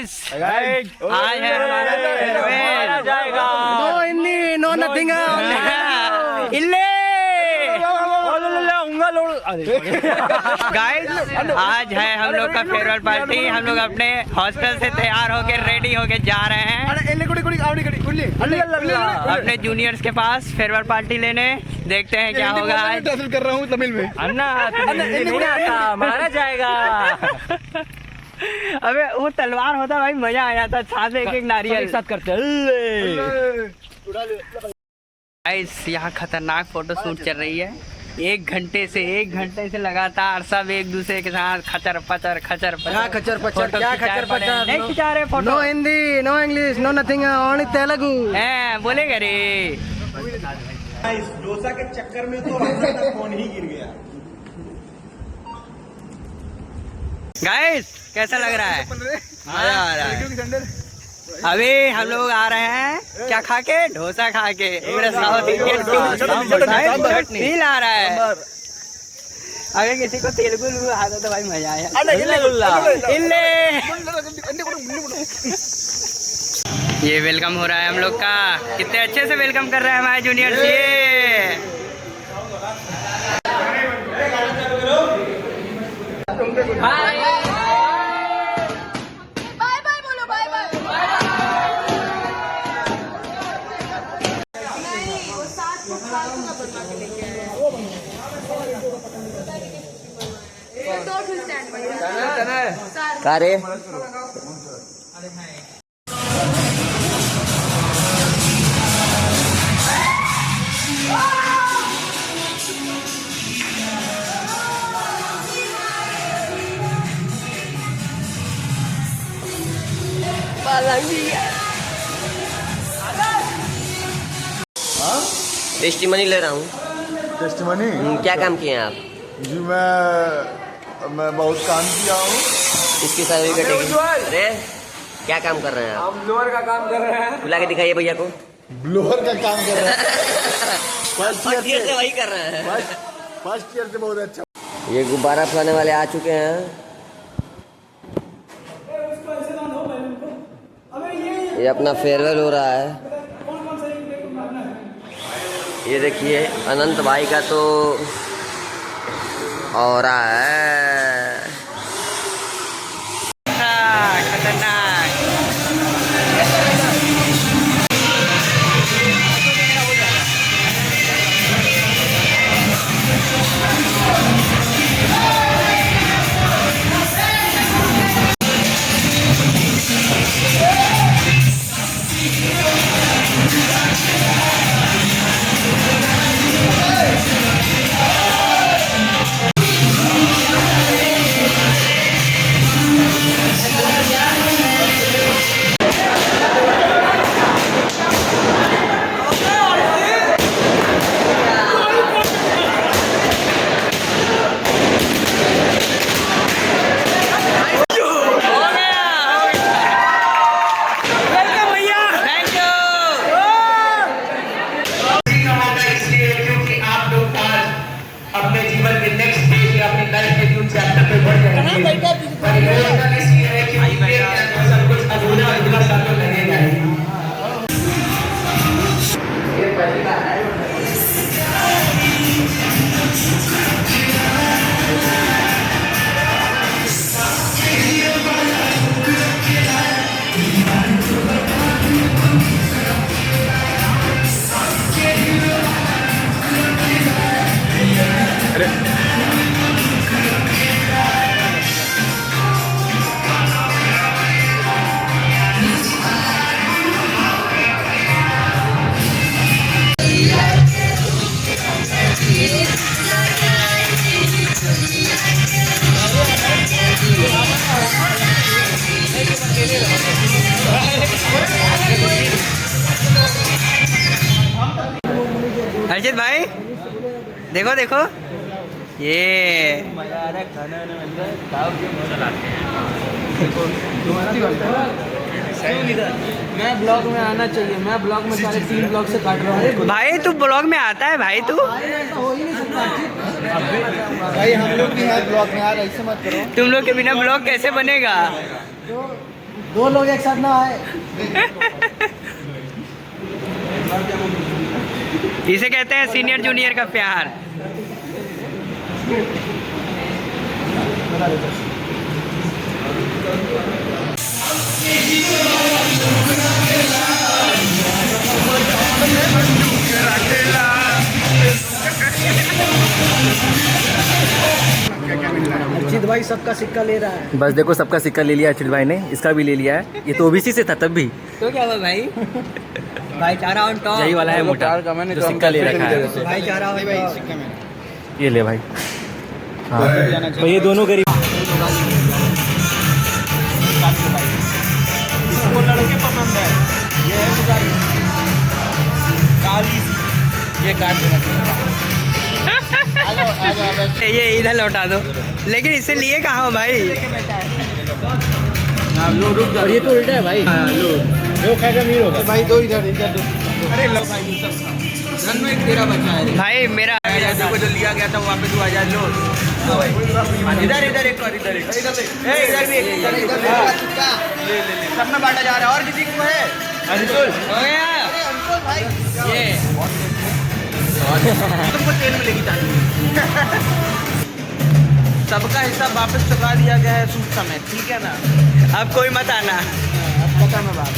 Guys आज है हमारा फेयरवेल जाएगा। नो हिंदी नो नथिंग इल्ले गाइस आज है हम लोग का फेयरवेल पार्टी। हम लोग अपने हॉस्टल से तैयार होके रेडी होके जा रहे हैं अपने जूनियर्स के पास फेयरवेल पार्टी लेने। देखते हैं क्या होगा आज। कर रहा हूँ तमिल में अन्ना नहीं आता मारा जाएगा। अबे वो तलवार होता भाई मजा आ जाता। साथ एक एक नारियल एक साथ करते। गाइस यहाँ खतरनाक फोटो शूट चल रही है। एक घंटे से लगातार सब एक दूसरे के साथ खचर पचर क्या खचर पचर नहीं खिंचा रहे photo. No Hindi no English no nothing only Telugu है बोलेगा रे। इस डोसा के चक्कर में तो अपना फोन ही गिर गया। गाइस कैसा लग रहा है? मजा आ रहा है। अभी हम लोग आ रहे हैं क्या खा के? डोसा खा के। साउथ इंडियन फील आ रहा है। अगर किसी को तेलुगु आता तो भाई मजा आया। ये वेलकम हो रहा है हम लोग का। कितने अच्छे से वेलकम कर रहे हैं हमारे जूनियर्स। ये कारे टेस्टिमनी ले रहा हूँ। टेस्टिमनी क्या काम किए हैं आप? जी मैं बहुत काम किया हूँ। इसकी सैलरी कटेगी। अरे क्या काम कर रहे हैं आप? हम ब्लोअर का काम कर रहे हैं। बुला के दिखाइए भैया को। ब्लोअर का काम कर रहे हैं। फर्स्ट ईयर से वही कर रहे हैं। फर्स्ट ईयर से बहुत अच्छा। ये गुब्बारा फुलाने वाले आ चुके हैं। ये अपना फेयरवेल हो रहा है। ये देखिए अनंत भाई का तो हो रहा है खतरनाक। अपने जीवन के नेक्स्ट स्टेज या अपनी लाइफ के न्यू चैप्टर पे बढ़ जाएंगे। परिवर्तन इसलिए है कि सब कुछ अधूरा अधूरा सा तो लगेगा ही। ये पहला है। हर्षित भाई देखो देखो ये मैं ब्लॉग में आना चाहिए। मैं ब्लॉग में सारे 3 ब्लॉग से काट रहा हूँ। भाई तू ब्लॉग में आता है भाई तू? हो ही नहीं सकता। भाई हम लोग भी हैं ब्लॉग में यार, ऐसे मत करो। तुम लोग के बिना ब्लॉग कैसे बनेगा? तो दो लोग एक साथ ना आए। इसे कहते हैं सीनियर जूनियर का प्यार। अर्चित भाई सबका सिक्का ले रहा है। बस देखो सबका सिक्का ले लिया अर्चित भाई ने, इसका भी ले लिया है। ये तो ओबीसी से था तब भी। तो क्या हुआ भाई? भाईचारा ऑन टॉप। यही वाला है मोटा जो सिक्का ले रखा है। भाईचारा ऑन टॉप। ये ले भाई। हाँ तो ये दोनों गरीब। इसको लड़के पसंद है, ये है काली सी, ये काट देना। ये इधर लौटा दो। लेकिन इसे लिए कहाँ हो भाई? और ये तो उल्टा है भाई। जो खाएगा मीर होगा भाई दो इधर इधर दो। अरे लो भाई धन में एक तेरा बच्चा है भाई मेरा को जो लिया गया था वो वापस 2000 लो। इधर इधर एक और इधर एक इधर भी एक ले ले सब में बांटा जा रहा है। और किसी को है अंकुल हो गया ये। तुमको तेल मिलेगी जानी। सबका हिस्सा वापस चुका दिया गया है सूट समेत, ठीक है ना? अब कोई मत आना। अब पता मैं बात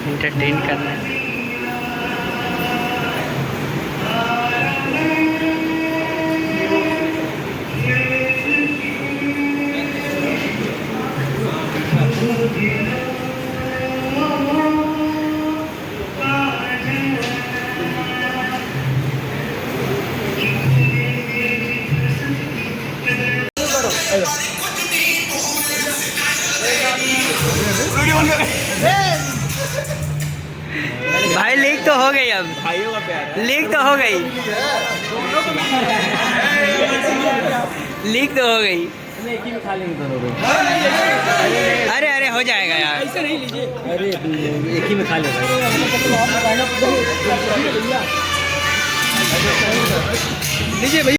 एंटरटेन करना है। भाई लीक तो हो गई। अब भाइयों का प्यार लीक तो हो गई। लीक तो हो गई। एक ही में खा लेंगे दोनों लोग। अरे अरे हो जाएगा यार। ऐसे नहीं लीजिए। अरे एक ही में खा लेंगे। लीजिए भैया।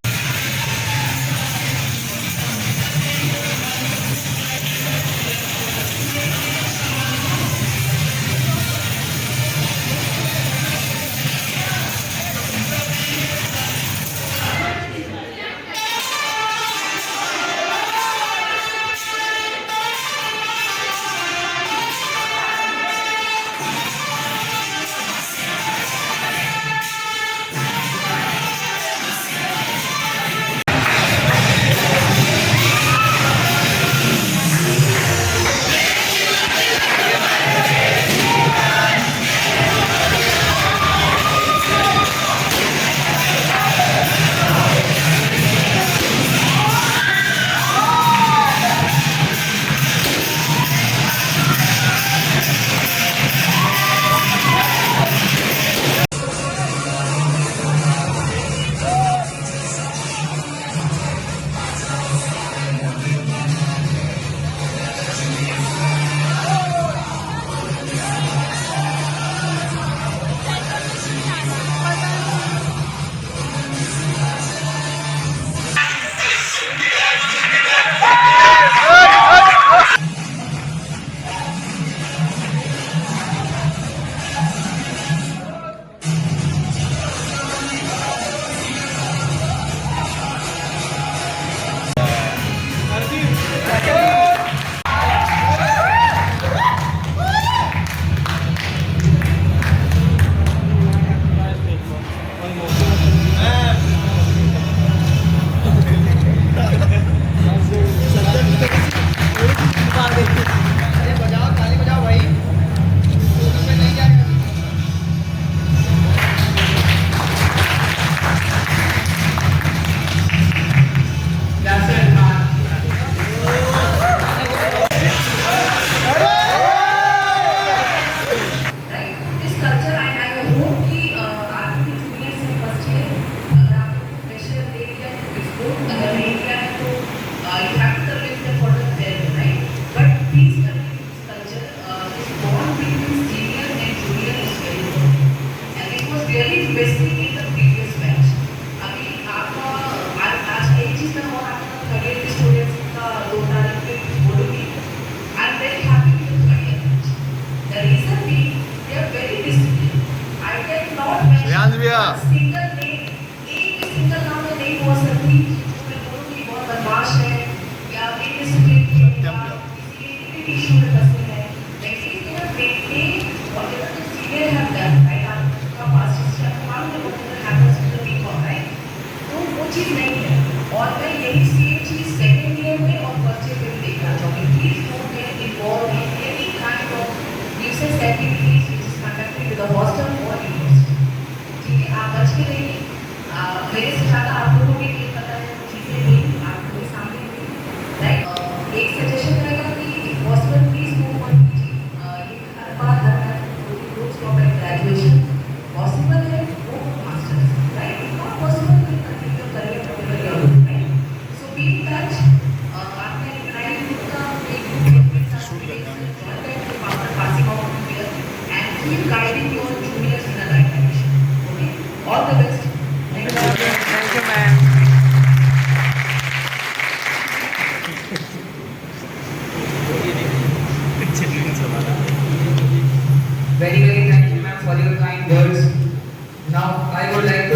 basically in the previous batch. अभी आपका आज एक चीज मैं और आपका करियर स्टूडेंट्स का 2 तारीख पे बोलूँगी. I'm very happy with the career batch. The reason being they are very disciplined. I cannot mention a single name. एक single नाम में नहीं बोल सकती. मैं बोलूँगी बहुत बदमाश है या indisciplined है या किसी एक इशू में फंसे हैं. Actually they have maintained whatever the senior have done. Right? आपका past history आपको मालूम है whatever happens with the people, right? तो वो चीज़ नहीं है. और मैं यही सेम चीज़ सेकंड ईयर में और फर्स्ट ईयर में भी देखना चाहूँगी. Please don't get involved in any kind of nuisance activities which is conducted with the hostel or university. ठीक है, आप बच के रहिए. मेरे से ज़्यादा आप लोगों को ये पता है चीज़ें नहीं आप लोगों के सामने नहीं. राइट, एक सजेशन रहेगा कि पॉसिबल प्लीज मूव ऑन कीजिए. ये हर बार don't stop at graduation. Possible है वो masters. Right, not possible to continue career whatever you are doing. So be in touch. आपने ट्राइंग का passing out of fear and keep guiding your juniors in the right direction. Okay, all the best. Thank you. Thank you, ma'am. Very thank you, ma'am, for your kind words. Now I would like